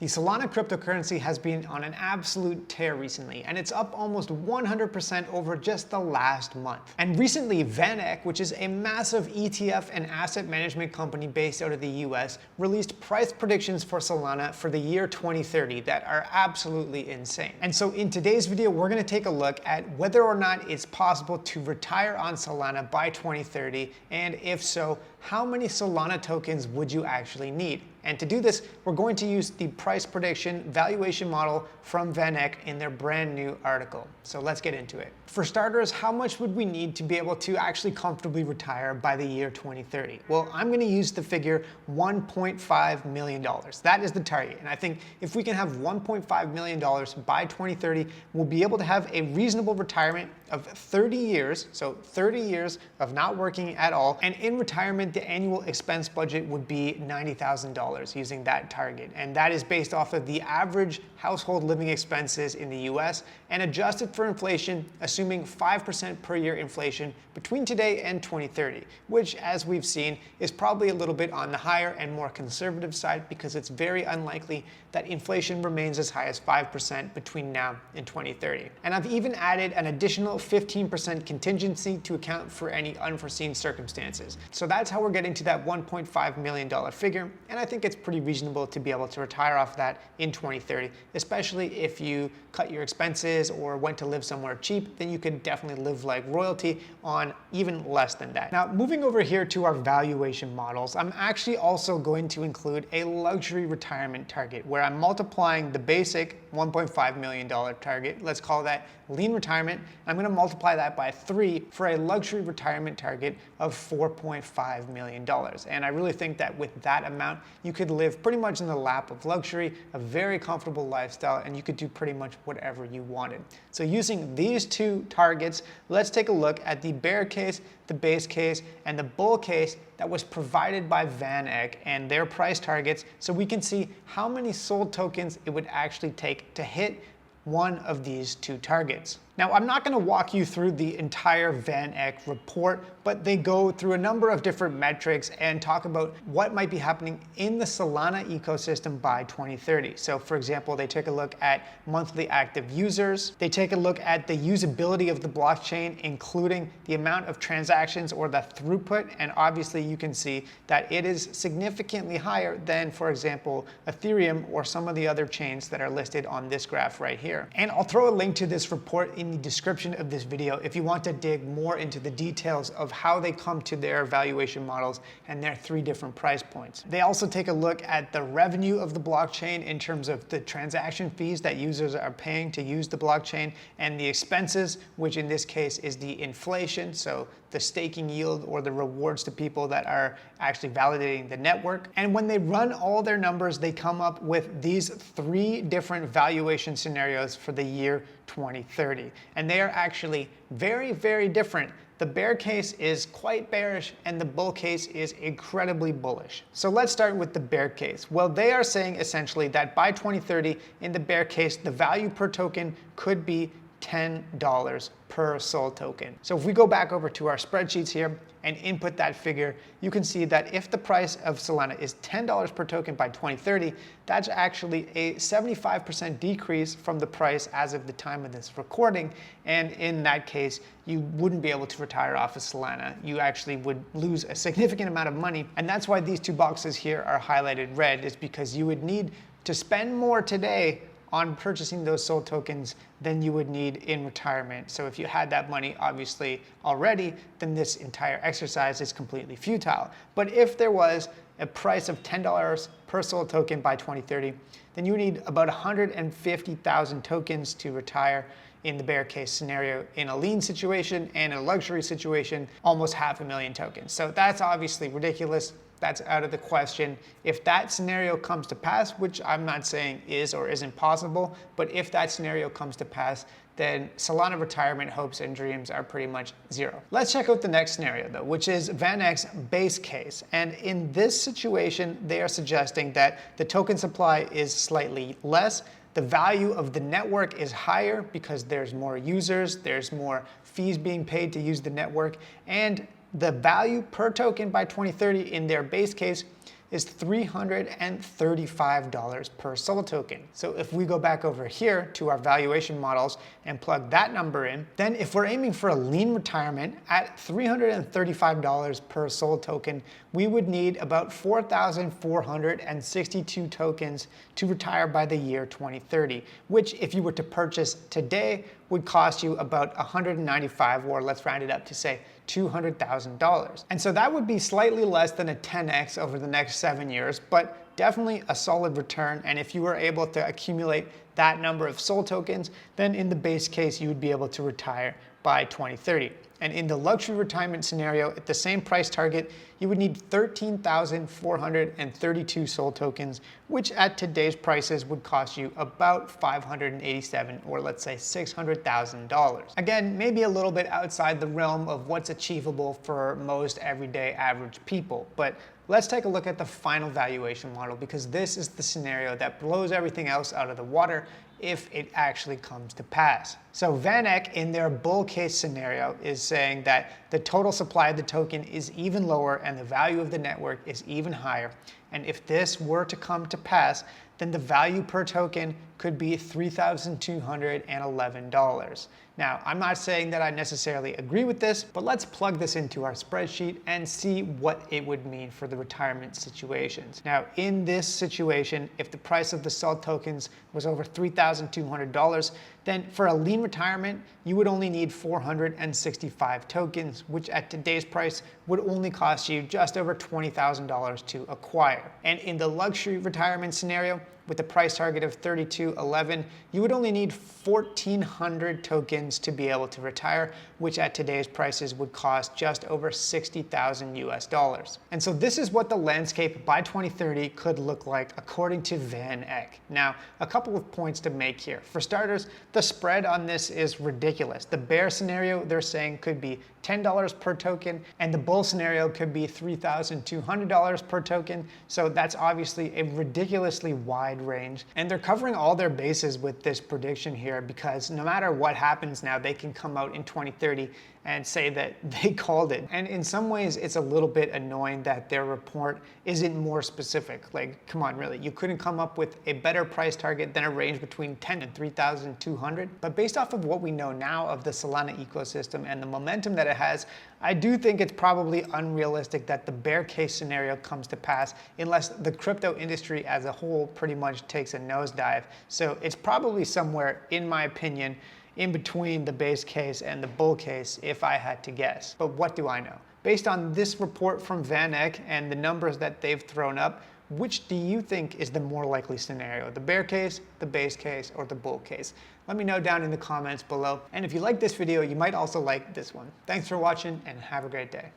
The Solana cryptocurrency has been on an absolute tear recently, and it's up almost 100% over just the last month. And recently, VanEck, which is a massive ETF and asset management company based out of the US, released price predictions for Solana for the year 2030 that are absolutely insane. And so in today's video, we're going to take a look at whether or not it's possible to retire on Solana by 2030, and if so, how many Solana tokens would you actually need? And to do this, we're going to use the price prediction valuation model from VanEck in their brand new article. So let's get into it. For starters, how much would we need to be able to actually comfortably retire by the year 2030? Well, I'm going to use the figure $1.5 million. That is the target. And I think if we can have $1.5 million by 2030, we'll be able to have a reasonable retirement of 30 years. So 30 years of not working at all. And in retirement, the annual expense budget would be $90,000 using that target. And that is based off of the average household living expenses in the US and adjusted for inflation, assuming 5% per year inflation between today and 2030, which, as we've seen, is probably a little bit on the higher and more conservative side because it's very unlikely that inflation remains as high as 5% between now and 2030. And I've even added an additional 15% contingency to account for any unforeseen circumstances. So that's how we're getting to that $1.5 million figure, and I think it's pretty reasonable to be able to retire off that in 2030, especially if you cut your expenses or went to live somewhere cheap, then you could definitely live like royalty on even less than that. Now, moving over here to our valuation models, I'm actually also going to include a luxury retirement target where I'm multiplying the basic $1.5 million target, let's call that lean retirement. I'm going to multiply that by 3 for a luxury retirement target of $4.5 million. And I really think that with that amount, you could live pretty much in the lap of luxury, a very comfortable lifestyle, and you could do pretty much whatever you wanted. So using these two targets, let's take a look at the bear case, the base case, and the bull case that was provided by VanEck and their price targets, so we can see how many sold tokens it would actually take to hit one of these two targets. Now, I'm not going to walk you through the entire VanEck report, but they go through a number of different metrics and talk about what might be happening in the Solana ecosystem by 2030. So for example, they take a look at monthly active users. They take a look at the usability of the blockchain, including the amount of transactions or the throughput. And obviously you can see that it is significantly higher than, for example, Ethereum or some of the other chains that are listed on this graph right here. And I'll throw a link to this report in the description of this video if you want to dig more into the details of how they come to their valuation models and their 3 different price points. They also take a look at the revenue of the blockchain in terms of the transaction fees that users are paying to use the blockchain, and the expenses, which in this case is the inflation, so the staking yield or the rewards to people that are actually validating the network. And when they run all their numbers, they come up with these 3 different valuation scenarios for the year 2030. And they are actually very, very different. The bear case is quite bearish and the bull case is incredibly bullish. So let's start with the bear case. Well, they are saying essentially that by 2030, in the bear case, the value per token could be $10 per SOL token. So if we go back over to our spreadsheets here and input that figure, you can see that if the price of Solana is $10 per token by 2030, that's actually a 75% decrease from the price as of the time of this recording. And in that case, you wouldn't be able to retire off of Solana. You actually would lose a significant amount of money. And that's why these 2 boxes here are highlighted red, is because you would need to spend more today on purchasing those SOL tokens than you would need in retirement. So if you had that money obviously already, then this entire exercise is completely futile. But if there was a price of $10 per SOL token by 2030, then you would need about 150,000 tokens to retire in the bear case scenario. In a lean situation and a luxury situation, almost 500,000 tokens. So that's obviously ridiculous. That's out of the question. If that scenario comes to pass, which I'm not saying is or isn't possible, but if that scenario comes to pass, then Solana retirement hopes and dreams are pretty much zero. Let's check out the next scenario though, which is VanEck's base case. And in this situation, they are suggesting that the token supply is slightly less. The value of the network is higher because there's more users, there's more fees being paid to use the network, and the value per token by 2030 in their base case is $335 per SOL token. So if we go back over here to our valuation models and plug that number in, then if we're aiming for a lean retirement at $335 per SOL token, we would need about 4,462 tokens to retire by the year 2030, which if you were to purchase today would cost you about 195, or let's round it up to say $200,000. And so that would be slightly less than a 10x over the next 7 years, but definitely a solid return. And if you were able to accumulate that number of SOL tokens, then in the base case, you would be able to retire by 2030. And in the luxury retirement scenario, at the same price target, you would need 13,432 SOL tokens, which at today's prices would cost you about 587, or let's say $600,000. Again, maybe a little bit outside the realm of what's achievable for most everyday average people, but let's take a look at the final valuation model, because this is the scenario that blows everything else out of the water if it actually comes to pass. So VanEck, in their bull case scenario, is saying that the total supply of the token is even lower and the value of the network is even higher. And if this were to come to pass, then the value per token could be $3,211. Now, I'm not saying that I necessarily agree with this, but let's plug this into our spreadsheet and see what it would mean for the retirement situations. Now, in this situation, if the price of the SOL tokens was over $3,200, then for a lean retirement, you would only need 465 tokens, which at today's price would only cost you just over $20,000 to acquire. And in the luxury retirement scenario, with a price target of 3211, you would only need 1,400 tokens to be able to retire, which at today's prices would cost just over 60,000 US dollars. And so this is what the landscape by 2030 could look like according to VanEck. Now, a couple of points to make here. For starters, the spread on this is ridiculous. The bear scenario, they're saying, could be $10 per token, and the bull scenario could be $3,200 per token. So that's obviously a ridiculously wide range. And they're covering all their bases with this prediction here, because no matter what happens now, they can come out in 2030 and say that they called it. And in some ways, it's a little bit annoying that their report isn't more specific. Like, come on, really, you couldn't come up with a better price target than a range between 10 and 3,200. But based off of what we know now of the Solana ecosystem and the momentum that it has, I do think it's probably unrealistic that the bear case scenario comes to pass unless the crypto industry as a whole pretty much takes a nosedive. So it's probably somewhere, in my opinion, in between the base case and the bull case, if I had to guess. But what do I know? Based on this report from VanEck and the numbers that they've thrown up, which do you think is the more likely scenario? The bear case, the base case, or the bull case? Let me know down in the comments below. And if you like this video, you might also like this one. Thanks for watching and have a great day.